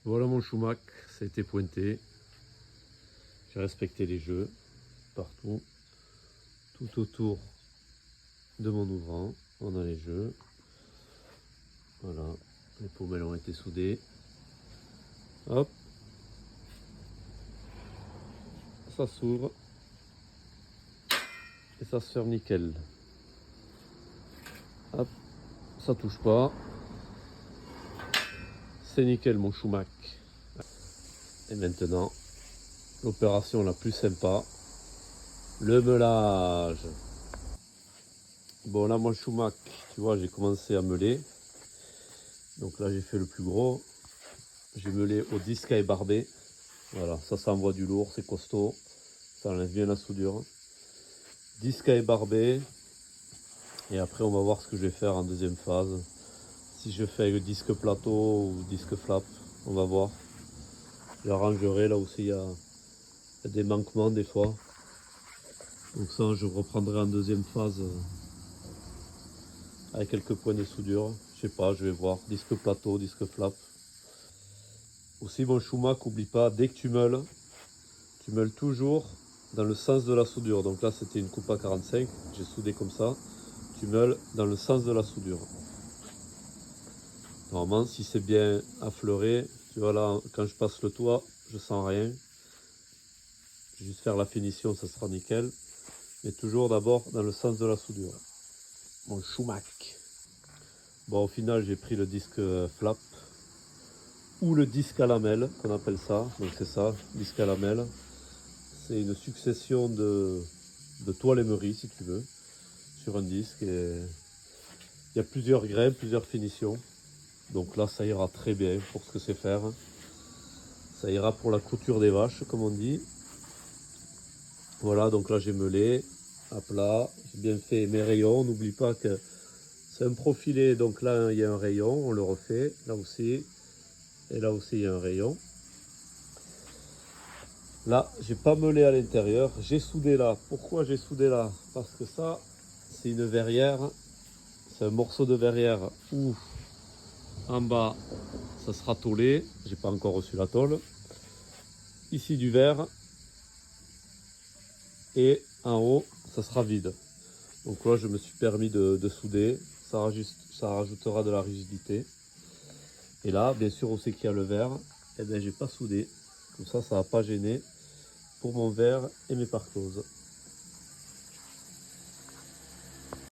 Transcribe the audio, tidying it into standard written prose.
Voilà mon Schumach, ça a été pointé. J'ai respecté les jeux partout. Tout autour de mon ouvrant, on a les jeux. Voilà, les pommelles ont été soudées. Hop, ça s'ouvre et ça se ferme nickel. Hop, ça touche pas. C'est nickel mon Schumach. Et maintenant, l'opération la plus sympa, le meulage. Bon là mon Schumach, tu vois, j'ai commencé à meuler. Donc là j'ai fait le plus gros. J'ai meulé au disque à ébarber. Voilà, ça envoie du lourd, c'est costaud. Ça enlève bien la soudure. Disque à ébarber. Et après on va voir ce que je vais faire en deuxième phase. Si je fais le disque plateau ou disque flap, on va voir. J'arrangerai là aussi, il y a des manquements des fois. Donc ça je reprendrai en deuxième phase avec quelques points de soudure. Je sais pas, je vais voir. Disque plateau, disque flap. Aussi mon Schumach, n'oublie pas, dès que tu meules toujours dans le sens de la soudure. Donc là c'était une coupe à 45, j'ai soudé comme ça. Tu meules dans le sens de la soudure. Normalement si c'est bien affleuré, tu vois là quand je passe le toit, je sens rien. Je vais juste faire la finition, ça sera nickel. Mais toujours d'abord dans le sens de la soudure. Mon Schumach. Bon au final j'ai pris le disque flap ou le disque à lamelle qu'on appelle ça. Donc c'est ça, disque à lamelle. C'est une succession de toiles émeries si tu veux, sur un disque. Et il y a plusieurs grains, plusieurs finitions. Donc là ça ira très bien pour ce que c'est faire. Ça ira pour la couture des vaches comme on dit. Voilà, donc là j'ai meulé à plat, j'ai bien fait mes rayons. N'oublie pas que c'est un profilé, donc là il y a un rayon, on le refait, là aussi. Et là aussi il y a un rayon. Là, j'ai pas meulé à l'intérieur, j'ai soudé là. Pourquoi j'ai soudé là? Parce que ça, c'est une verrière, c'est un morceau de verrière où en bas, ça sera tôlé. J'ai pas encore reçu la tôle. Ici du verre et en haut, ça sera vide. Donc là, je me suis permis de souder. Ça rajoutera de la rigidité. Et là, bien sûr, on sait qu'il y a le verre. Et bien, j'ai pas soudé. Comme ça va pas gêner pour mon verre et mes parcloses.